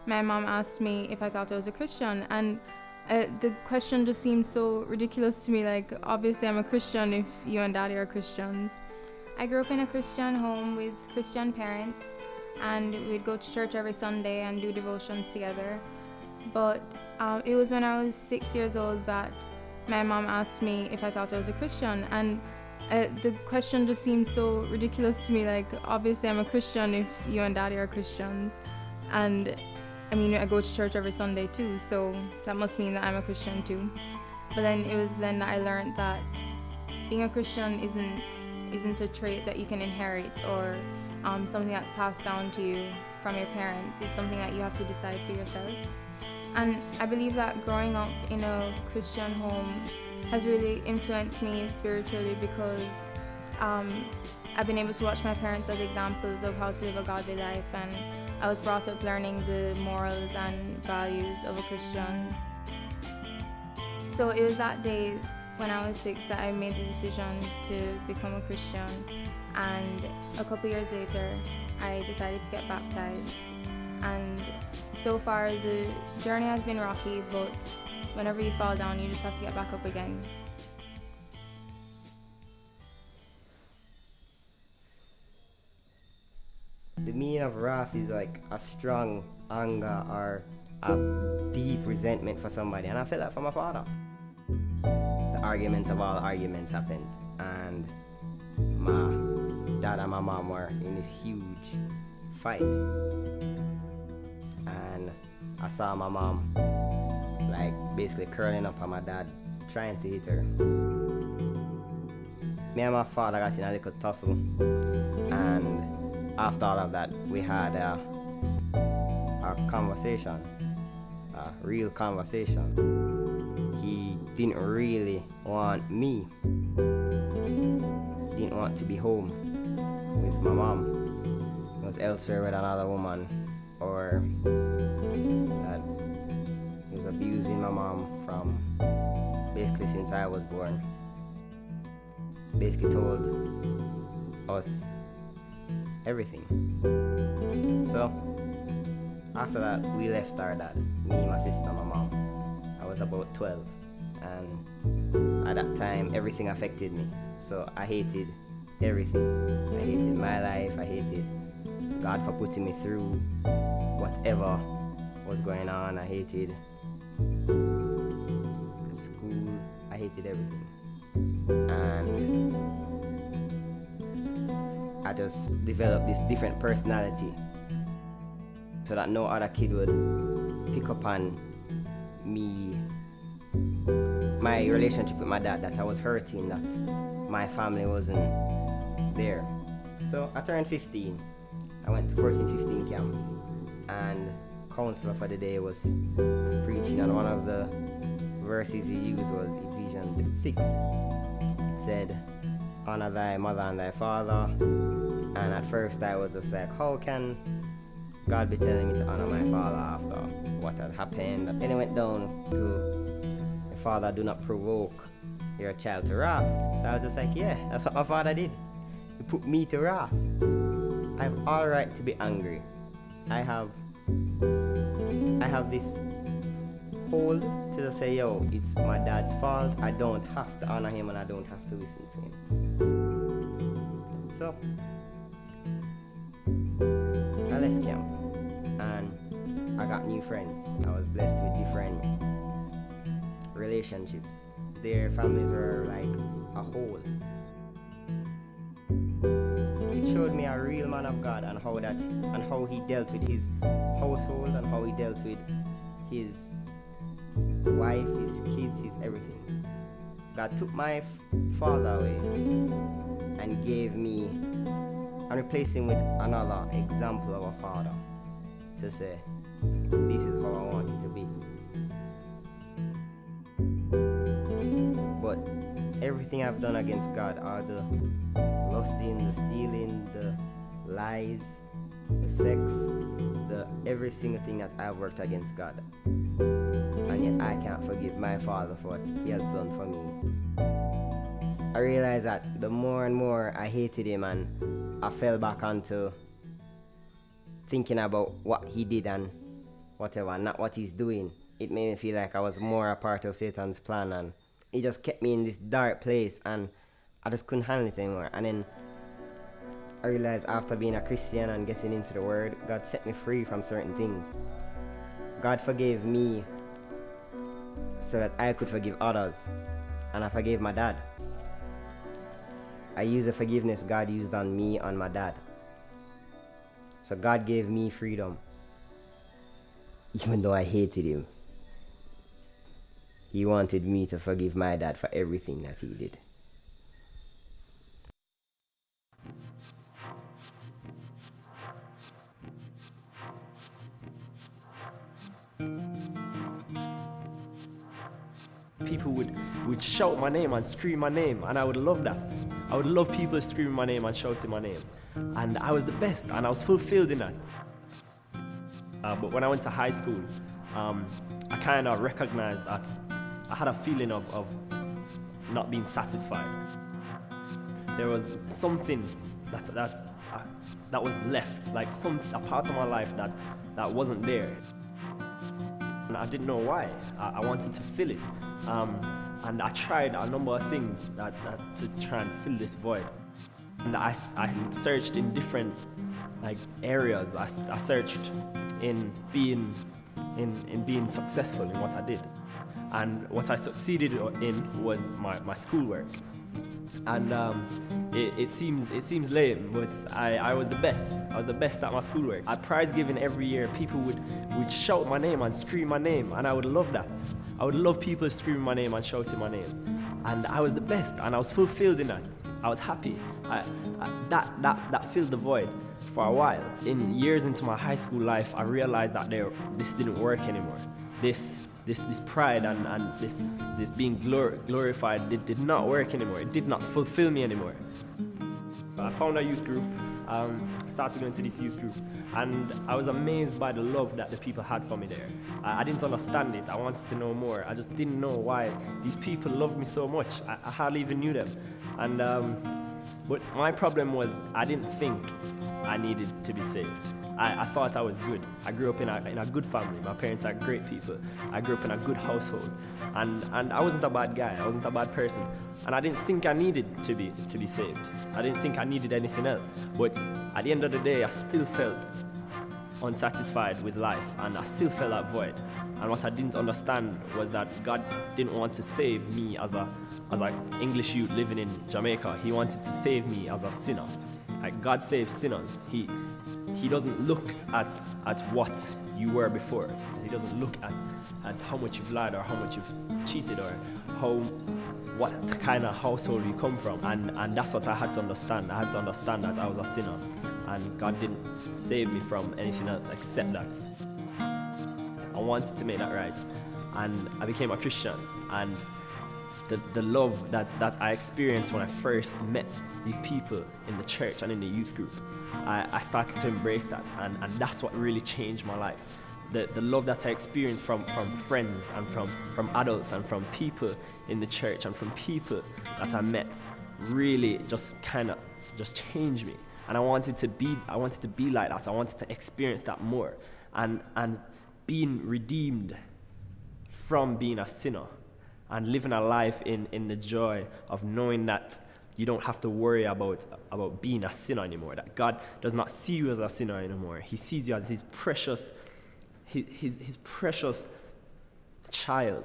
my mom asked me if I thought I was a Christian, and the question just seemed so ridiculous to me. Like, obviously I'm a Christian if you and Daddy are Christians. I grew up in a Christian home with Christian parents, and we'd go to church every Sunday and do devotions together. But it was when I was 6 years old that my mom asked me if I thought I was a Christian, and the question just seemed so ridiculous to me. Like, obviously I'm a Christian if you and Daddy are Christians, and I mean, I go to church every Sunday too, so that must mean that I'm a Christian too. But then it was then that I learned that being a Christian isn't a trait that you can inherit, or something that's passed down to you from your parents. It's something that you have to decide for yourself. And I believe that growing up in a Christian home has really influenced me spiritually, because I've been able to watch my parents as examples of how to live a godly life, and I was brought up learning the morals and values of a Christian. So it was that day when I was 6 that I made the decision to become a Christian, and a couple years later I decided to get baptized. And so far the journey has been rocky, but whenever you fall down you just have to get back up again. The meaning of wrath is like a strong anger or a deep resentment for somebody, and I felt that from my father. The arguments of all arguments happened, and my dad and my mom were in this huge fight, and I saw my mom like basically curling up on my dad, trying to hit her. Me and my father got in a little tussle, and after all of that, we had a conversation, a real conversation. He didn't really want me. He didn't want to be home with my mom. He was elsewhere with another woman, or that he was abusing my mom from basically since I was born. Basically told us everything. So after that, we left our dad, me, my sister, my mom. I was about 12, and at that time everything affected me. So I hated everything. I hated my life. I hated God for putting me through whatever was going on. I hated school. I hated everything. And I just developed this different personality so that no other kid would pick up on me, my relationship with my dad, that I was hurting, that my family wasn't there. So I turned 15. I went to 14-15 camp, and counselor for the day was preaching, and one of the verses he used was Ephesians 6. It said, "Honor thy mother and thy father." And at first I was just like, how can God be telling me to honor my father after what had happened? Then it went down to, "The father, do not provoke your child to wrath." So I was just like, yeah, that's what my father did. He put me to wrath. I have all right to be angry. I have this hold to just say, yo, it's my dad's fault. I don't have to honor him, and I don't have to listen to him. So I left camp, and I got new friends. I was blessed with different relationships. Their families were like a whole. It showed me a real man of God, and how he dealt with his household, and how he dealt with his wife, his kids, his everything. God took my father away and gave me and replaced him with another example of a father, to say, this is how I want it to be. But everything I've done against God, are the lusting, the stealing, the lies, the sex, the every single thing that I've worked against God. And yet I can't forgive my father for what he has done for me. I realized that the more and more I hated him, and I fell back onto thinking about what he did and whatever, and not what he's doing. It made me feel like I was more a part of Satan's plan, and it just kept me in this dark place, and I just couldn't handle it anymore. And then I realized after being a Christian and getting into the Word, God set me free from certain things. God forgave me so that I could forgive others, and I forgave my dad. I used the forgiveness God used on me, on my dad. So God gave me freedom, even though I hated him. He wanted me to forgive my dad for everything that he did. People would shout my name and scream my name, and I would love that. I would love people screaming my name and shouting my name. And I was the best, and I was fulfilled in that. But when I went to high school, I kind of recognized that I had a feeling of not being satisfied. There was something that was left, like a part of my life that wasn't there. And I didn't know why. I wanted to fill it. And I tried a number of things to try and fill this void. And I searched in different areas. I searched in being successful in what I did. And what I succeeded in was my schoolwork. And it seems lame, but I was the best. I was the best at my schoolwork. At prize giving every year, people would shout my name and scream my name, and I would love that. I would love people screaming my name and shouting my name. And I was the best, and I was fulfilled in that. I was happy. That filled the void for a while. In years into my high school life, I realized that this didn't work anymore. This pride and this being glorified did not work anymore. It did not fulfill me anymore. I found a youth group, started going to this youth group, and I was amazed by the love that the people had for me there. I didn't understand it. I wanted to know more. I just didn't know why these people loved me so much. I hardly even knew them. And but my problem was I didn't think I needed to be saved. I thought I was good. I grew up in a good family. My parents are great people. I grew up in a good household. And I wasn't a bad guy. I wasn't a bad person. And I didn't think I needed to be saved. I didn't think I needed anything else. But at the end of the day, I still felt unsatisfied with life, and I still felt that void. And what I didn't understand was that God didn't want to save me as an English youth living in Jamaica. He wanted to save me as a sinner. Like, God saves sinners. He doesn't look at what you were before. He doesn't look at how much you've lied or how much you've cheated or what kind of household you come from. And that's what I had to understand. I had to understand that I was a sinner, and God didn't save me from anything else except that. I wanted to make that right, and I became a Christian. And the love that I experienced when I first met these people in the church and in the youth group, I started to embrace that, and that's what really changed my life. The love that I experienced from friends and from adults and from people in the church and from people that I met really just changed me. And I wanted to be like that. I wanted to experience that more, and being redeemed from being a sinner and living a life in the joy of knowing that you don't have to worry about being a sinner anymore, that God does not see you as a sinner anymore. He sees you as his precious child.